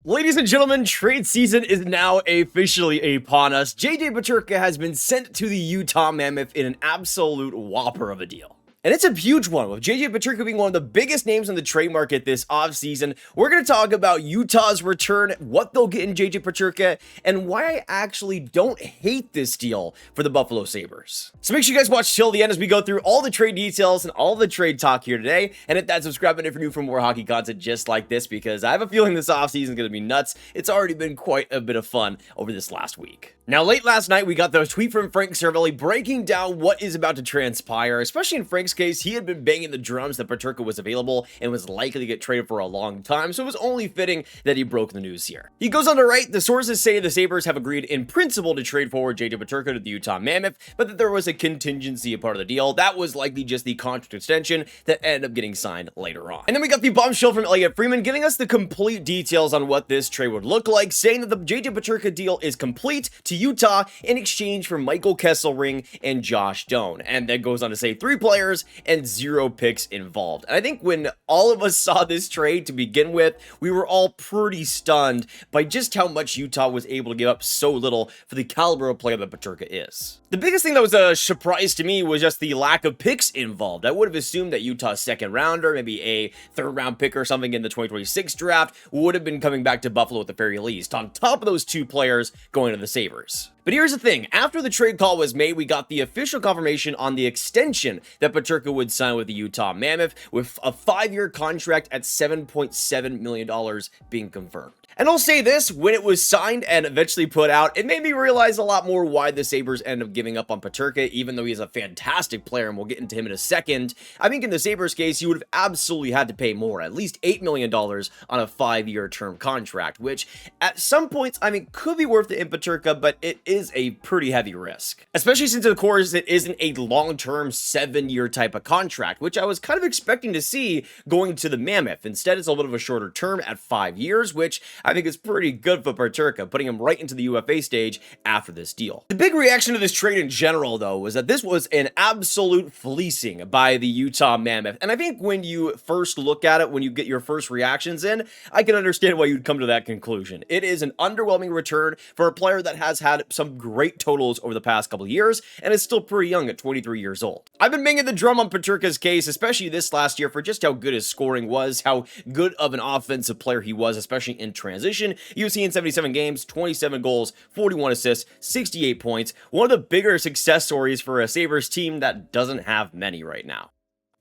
Ladies and gentlemen, trade season is now officially upon us. JJ Peterka has been sent to the Utah Mammoth in an absolute whopper of a deal. And it's a huge one, with JJ Peterka being one of the biggest names on the trade market this offseason. We're going to talk about Utah's return, what they'll get in JJ Peterka, and why I actually don't hate this deal for the Buffalo Sabres. So make sure you guys watch till the end as we go through all the trade details and all the trade talk here today. And hit that subscribe button if you're new for more hockey content just like this, because I have a feeling this offseason is going to be nuts. It's already been quite a bit of fun over this last week. Now, late last night, we got the tweet from Frank Cervelli breaking down what is about to transpire. Especially in Frank's case, he had been banging the drums that Peterka was available and was likely to get traded for a long time, so it was only fitting that he broke the news here. He goes on to write, the sources say the Sabres have agreed in principle to trade forward JJ Peterka to the Utah Mammoth, but that there was a contingency a part of the deal. That was likely just the contract extension that ended up getting signed later on. And then we got the bombshell from Elliotte Friedman giving us the complete details on what this trade would look like, saying that the JJ Peterka deal is complete to Utah in exchange for Michael Kesselring and Josh Doan. And then goes on to say 3 players and 0 picks involved. And I think when all of us saw this trade to begin with, we were all pretty stunned by just how much Utah was able to give up so little for the caliber of player that Peterka is. The biggest thing that was a surprise to me was just the lack of picks involved. I would have assumed that Utah's second rounder, maybe a third round pick or something in the 2026 draft, would have been coming back to Buffalo at the very least, on top of those 2 players going to the Sabres. But here's the thing, after the trade call was made, we got the official confirmation on the extension that Peterka would sign with the Utah Mammoth, with a 5-year contract at $7.7 million being confirmed. And I'll say this, when it was signed and eventually put out, it made me realize a lot more why the Sabres ended up giving up on Peterka, even though he's a fantastic player, and we'll get into him in a second. I think in the Sabres case, you would have absolutely had to pay more, at least $8 million on a 5-year term contract, which at some points, I mean, could be worth it in Peterka, but it is a pretty heavy risk. Especially since, of course, it isn't a long-term 7-year type of contract, which I was kind of expecting to see going to the Mammoth. Instead, it's a little bit of a shorter term at 5 years, which I think is pretty good for Peterka, putting him right into the UFA stage after this deal. The big reaction to this trade in general, though, was that this was an absolute fleecing by the Utah Mammoth. And I think when you first look at it, when you get your first reactions in, I can understand why you'd come to that conclusion. It is an underwhelming return for a player that has had some great totals over the past couple of years and is still pretty young at 23 years old. I've been banging the drum on Peterka's case, especially this last year, for just how good his scoring was, how good of an offensive player he was, especially in transition. You've seen 77 games, 27 goals, 41 assists, 68 points. One of the bigger success stories for a Sabres team that doesn't have many right now.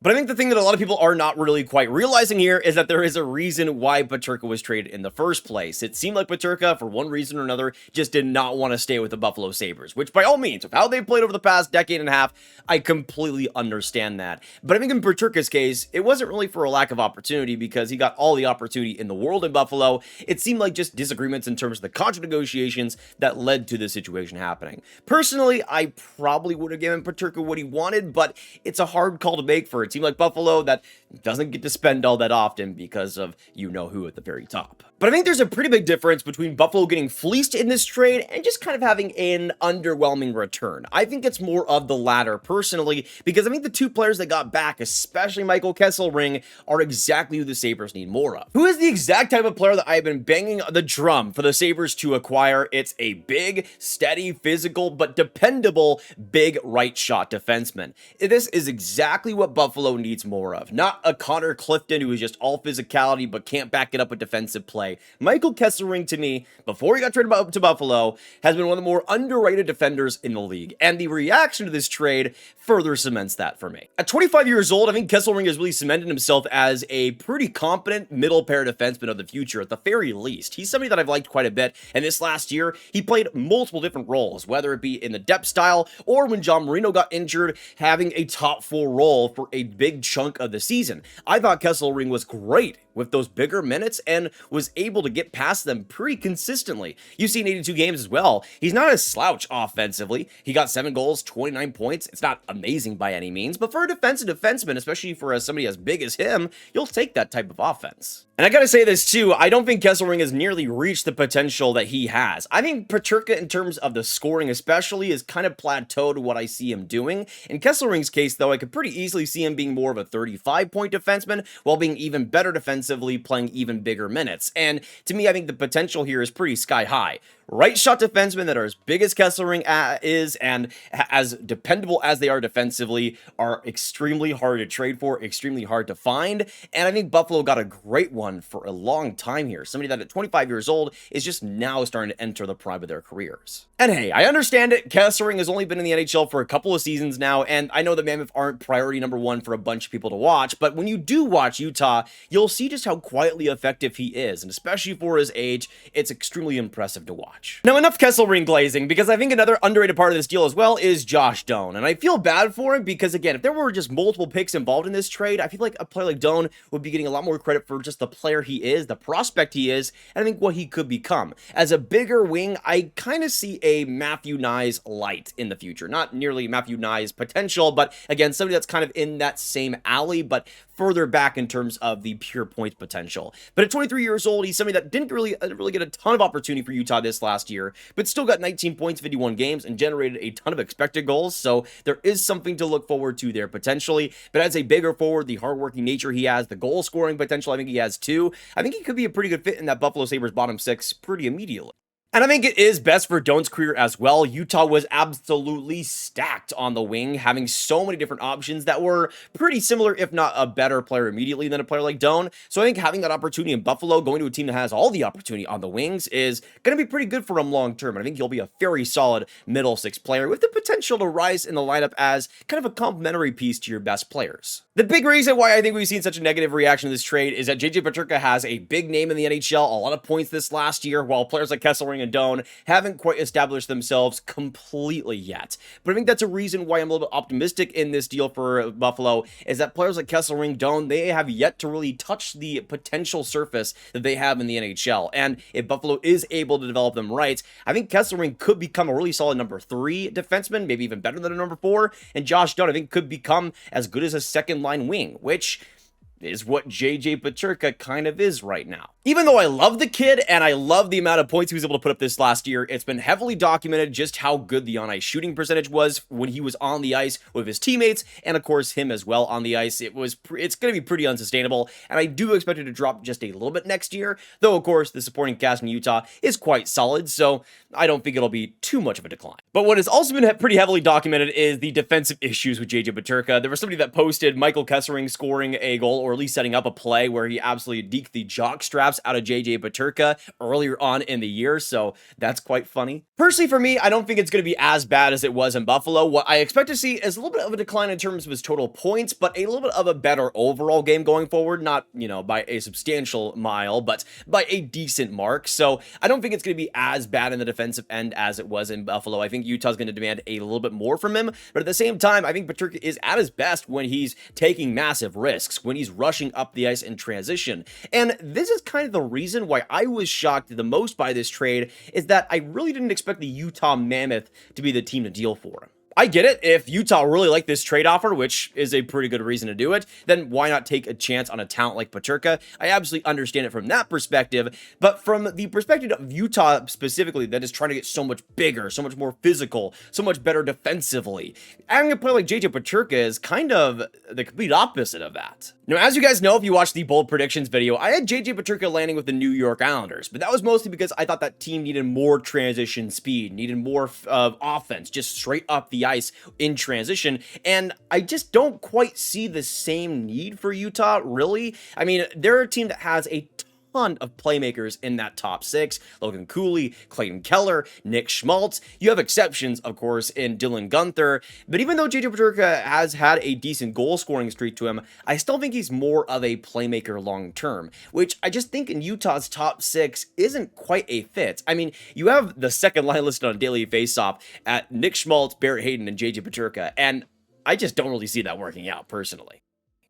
But I think the thing that a lot of people are not really quite realizing here is that there is a reason why Peterka was traded in the first place. It seemed like Peterka, for one reason or another, just did not want to stay with the Buffalo Sabres, which by all means, with how they played over the past decade and a half, I completely understand that. But I think in Peterka's case, it wasn't really for a lack of opportunity, because he got all the opportunity in the world in Buffalo. It seemed like just disagreements in terms of the contract negotiations that led to this situation happening. Personally, I probably would have given Peterka what he wanted, but it's a hard call to make for a team like Buffalo that doesn't get to spend all that often because of you-know-who at the very top. But I think there's a pretty big difference between Buffalo getting fleeced in this trade and just kind of having an underwhelming return. I think it's more of the latter personally, because I think the 2 players that got back, especially Michael Kesselring, are exactly who the Sabres need more of. Who is the exact type of player that I've been banging the drum for the Sabres to acquire? It's a big, steady, physical, but dependable big right shot defenseman. This is exactly what Buffalo needs more of. Not a Connor Clifton who is just all physicality but can't back it up with defensive play. Michael Kesselring, to me, before he got traded to Buffalo, has been one of the more underrated defenders in the league, and the reaction to this trade further cements that for me. At 25 years old, I think Kesselring has really cemented himself as a pretty competent middle pair defenseman of the future, at the very least. He's somebody that I've liked quite a bit, and this last year, he played multiple different roles, whether it be in the depth style, or when John Marino got injured, having a top 4 role for a big chunk of the season. I thought Kesselring was great with those bigger minutes and was able to get past them pretty consistently. You've seen 82 games as well. He's not a slouch offensively. He got 7 goals, 29 points. It's not amazing by any means, but for a defensive defenseman, especially for somebody as big as him, you'll take that type of offense. And I gotta say this too, I don't think Kesselring has nearly reached the potential that he has. I think Peterka, in terms of the scoring especially, is kind of plateaued what I see him doing. In Kesselring's case, though, I could pretty easily see him being more of a 35-point defenseman, while being even better defensively defensively, playing even bigger minutes. And to me, I think the potential here is pretty sky high. Right shot defensemen that are as big as Kesselring is and as dependable as they are defensively are extremely hard to trade for, extremely hard to find, and I think Buffalo got a great one for a long time here. Somebody that at 25 years old is just now starting to enter the prime of their careers. And hey, I understand it. Kesselring has only been in the NHL for a couple of seasons now, and I know the Mammoth aren't priority number one for a bunch of people to watch, but when you do watch Utah, you'll see just how quietly effective he is, and especially for his age, it's extremely impressive to watch. Now, enough Kesselring glazing, because I think another underrated part of this deal as well is Josh Doan, and I feel bad for him because, again, if there were just multiple picks involved in this trade, I feel like a player like Doan would be getting a lot more credit for just the player he is, the prospect he is, and I think what he could become. As a bigger wing, I kind of see a Matthew Knies light in the future. Not nearly Matthew Knies potential, but again, somebody that's kind of in that same alley, but further back in terms of the pure point potential. But at 23 years old, he's somebody that didn't really get a ton of opportunity for Utah this last year, but still got 19 points, 51 games, and generated a ton of expected goals, so there is something to look forward to there potentially. But as a bigger forward, the hardworking nature he has, the goal scoring potential I think he has too, I think he could be a pretty good fit in that Buffalo Sabres bottom six pretty immediately. And I think it is best for Doan's career as well. Utah was absolutely stacked on the wing, having so many different options that were pretty similar, if not a better player immediately than a player like Doan. So I think having that opportunity in Buffalo, going to a team that has all the opportunity on the wings, is going to be pretty good for him long term. And I think he'll be a very solid middle six player with the potential to rise in the lineup as kind of a complementary piece to your best players. The big reason why I think we've seen such a negative reaction to this trade is that JJ Peterka has a big name in the NHL, a lot of points this last year, while players like Kesselring and Doan haven't quite established themselves completely yet. But I think that's a reason why I'm a little bit optimistic in this deal for Buffalo, is that players like Kesselring, Doan, they have yet to really touch the potential surface that they have in the NHL. And if Buffalo is able to develop them right, I think Kesselring could become a really solid number 3 defenseman, maybe even better than a number 4. And Josh Doan, I think, could become as good as a second line wing, which is what JJ Peterka kind of is right now. Even though I love the kid and I love the amount of points he was able to put up this last year, it's been heavily documented just how good the on-ice shooting percentage was when he was on the ice with his teammates, and of course him as well on the ice. It's going to be pretty unsustainable, and I do expect it to drop just a little bit next year, though of course the supporting cast in Utah is quite solid, so I don't think it'll be too much of a decline. But what has also been pretty heavily documented is the defensive issues with JJ Peterka. There was somebody that posted Michael Kesselring scoring a goal, or at least setting up a play where he absolutely deked the jock straps out of JJ Peterka earlier on in the year, so that's quite funny. Personally, for me, I don't think it's going to be as bad as it was in Buffalo. What I expect to see is a little bit of a decline in terms of his total points, but a little bit of a better overall game going forward, not, by a substantial mile, but by a decent mark. So I don't think it's going to be as bad in the defensive end as it was in Buffalo. I think Utah's going to demand a little bit more from him, but at the same time, I think Peterka is at his best when he's taking massive risks, when he's rushing up the ice in transition. And this is kind of the reason why I was shocked the most by this trade, is that I really didn't expect the Utah Mammoth to be the team to deal for him. I get it. If Utah really liked this trade offer, which is a pretty good reason to do it, then why not take a chance on a talent like Peterka? I absolutely understand it from that perspective, but from the perspective of Utah specifically, that is trying to get so much bigger, so much more physical, so much better defensively, having a player like JJ Peterka is kind of the complete opposite of that. Now, as you guys know, if you watched the bold predictions video, I had JJ Peterka landing with the New York Islanders, but that was mostly because I thought that team needed more transition speed, needed more offense, just straight up the ice in transition, and I just don't quite see the same need for Utah, really. I mean, they're a team that has a ton of playmakers in that top 6. Logan Cooley, Clayton Keller, Nick Schmaltz. You have exceptions, of course, in Dylan Guenther, but even though JJ Peterka has had a decent goal scoring streak to him, I still think he's more of a playmaker long term, which I just think in Utah's top 6 isn't quite a fit. I mean, you have the second line listed on Daily Faceoff at Nick Schmaltz, Barrett Hayton, and JJ Peterka, and I just don't really see that working out personally.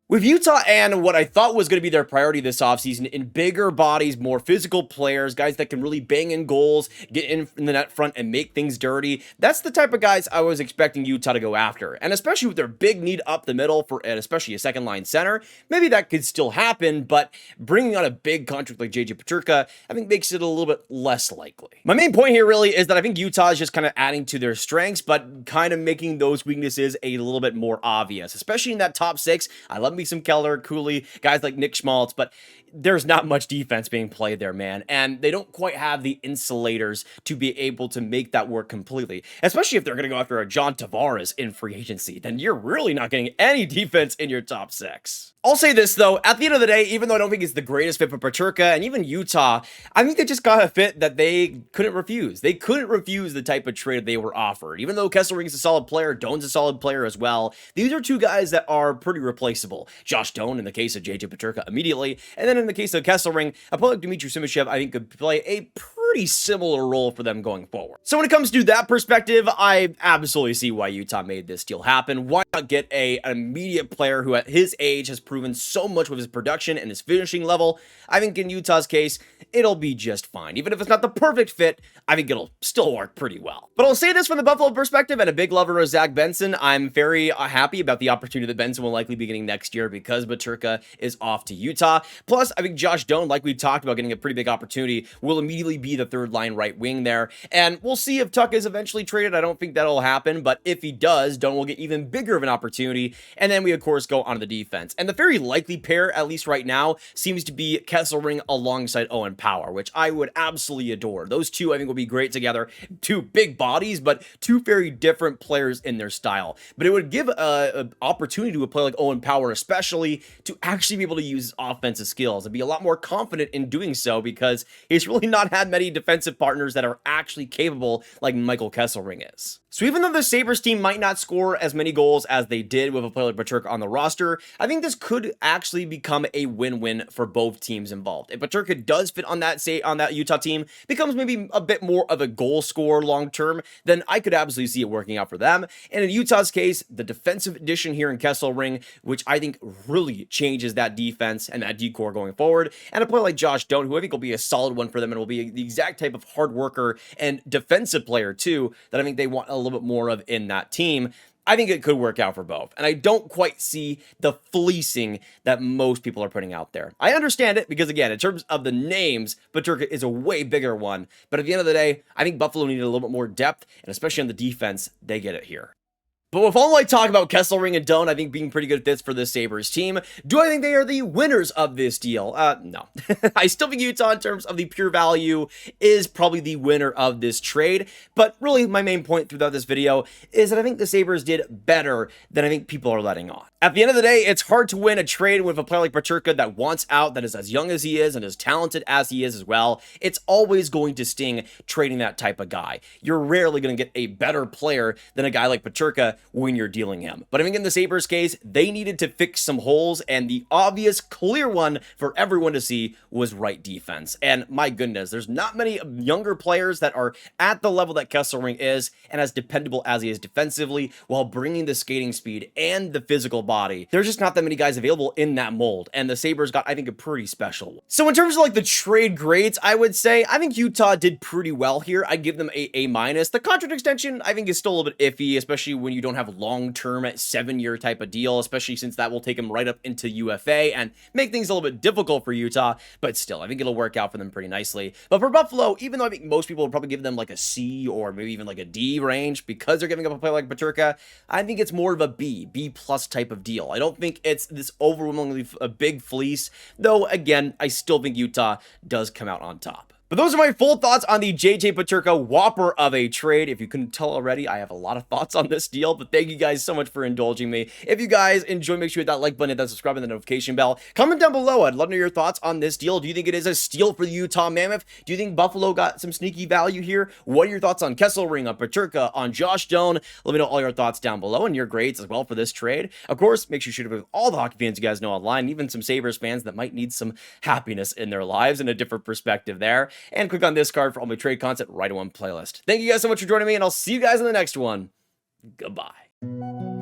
With Utah and what I thought was going to be their priority this offseason in bigger bodies, more physical players, guys that can really bang in goals, get in the net front and make things dirty, that's the type of guys I was expecting Utah to go after. And especially with their big need up the middle for, and especially a second line center, maybe that could still happen, but bringing on a big contract like JJ Peterka, I think makes it a little bit less likely. My main point here really is that I think Utah is just kind of adding to their strengths, but kind of making those weaknesses a little bit more obvious, especially in that top 6. I love me some Keller, Cooley, guys like Nick Schmaltz, but there's not much defense being played there, man. And they don't quite have the insulators to be able to make that work completely. Especially if they're going to go after a John Tavares in free agency, then you're really not getting any defense in your top 6. I'll say this, though, at the end of the day, even though I don't think it's the greatest fit for Peterka and even Utah, I think they just got a fit that they couldn't refuse. They couldn't refuse the type of trade they were offered. Even though Kesselring is a solid player, Doan's a solid player as well, these are two guys that are pretty replaceable. Josh Doan in the case of JJ Peterka immediately, and then in the case of Kesselring, a player like Dmitry Simashev, I think could play a pretty similar role for them going forward. So when it comes to that perspective, I absolutely see why Utah made this deal happen. Why not get an immediate player who at his age has proven so much with his production and his finishing level? I think in Utah's case, it'll be just fine. Even if it's not the perfect fit, I think it'll still work pretty well. But I'll say this from the Buffalo perspective, and a big lover of Zach Benson, I'm very happy about the opportunity that Benson will likely be getting next year because Peterka is off to Utah. Plus, I think Josh Doan, like we talked about, getting a pretty big opportunity, will immediately be the third line right wing there. And we'll see if Tuck is eventually traded. I don't think that'll happen, but if he does, Doan will get even bigger of an opportunity. And then we, of course, go on to the defense. And the very likely pair, at least right now, seems to be Kesselring alongside Owen Power, which I would absolutely adore. Those two, I think, will be great together. Two big bodies, but two very different players in their style. But it would give an opportunity to a player like Owen Power, especially, to actually be able to use his offensive skills and be a lot more confident in doing so because he's really not had many defensive partners that are actually capable like Michael Kesselring is. So even though the Sabres team might not score as many goals as they did with a player like Peterka on the roster, I think this could actually become a win-win for both teams involved. If Peterka does fit on that Utah team, becomes maybe a bit more of a goal scorer long-term, then I could absolutely see it working out for them. And in Utah's case, the defensive addition here in Kesselring, which I think really changes that defense and that decor going forward, and a player like Josh Doan, who I think will be a solid one for them and will be the exact type of hard worker and defensive player too, that I think they want a little bit more of in that team. I think it could work out for both. And I don't quite see the fleecing that most people are putting out there. I understand it because, again, in terms of the names, Peterka is a way bigger one. But at the end of the day, I think Buffalo needed a little bit more depth, and especially on the defense, they get it here. But with all I talk about Kesselring and Doan, I think being pretty good fits for the Sabres team, do I think they are the winners of this deal? No. I still think Utah, in terms of the pure value, is probably the winner of this trade. But really, my main point throughout this video is that I think the Sabres did better than I think people are letting on. At the end of the day, it's hard to win a trade with a player like Peterka that wants out, that is as young as he is and as talented as he is as well. It's always going to sting trading that type of guy. You're rarely going to get a better player than a guy like Peterka when you're dealing him. But I think in the Sabres case, they needed to fix some holes, and the obvious, clear one for everyone to see was right defense. And my goodness, there's not many younger players that are at the level that Kesselring is, and as dependable as he is defensively, while bringing the skating speed and the physical body. There's just not that many guys available in that mold, and the Sabres got, I think, a pretty special one. So in terms of like the trade grades, I would say, I think Utah did pretty well here. I'd give them a A-. The contract extension, I think, is still a little bit iffy, especially when you don't have long-term 7-year type of deal, especially since that will take them right up into UFA and make things a little bit difficult for Utah, but still, I think it'll work out for them pretty nicely. But for Buffalo, even though I think most people would probably give them like a C or maybe even like a D range because they're giving up a player like Peterka, I think it's more of a B+ type of deal. I don't think it's this overwhelmingly a big fleece, though again, I still think Utah does come out on top. But those are my full thoughts on the JJ Peterka whopper of a trade. If you couldn't tell already, I have a lot of thoughts on this deal, but thank you guys so much for indulging me. If you guys enjoy, make sure you hit that like button, hit that subscribe, and the notification bell. Comment down below. I'd love to know your thoughts on this deal. Do you think it is a steal for the Utah Mammoth? Do you think Buffalo got some sneaky value here? What are your thoughts on Kesselring, on Peterka, on Josh Doan? Let me know all your thoughts down below and your grades as well for this trade. Of course, make sure you shoot it with all the hockey fans you guys know online, and even some Sabres fans that might need some happiness in their lives and a different perspective there. And click on this card for all my trade content right in one playlist. Thank you guys so much for joining me, and I'll see you guys in the next one. Goodbye.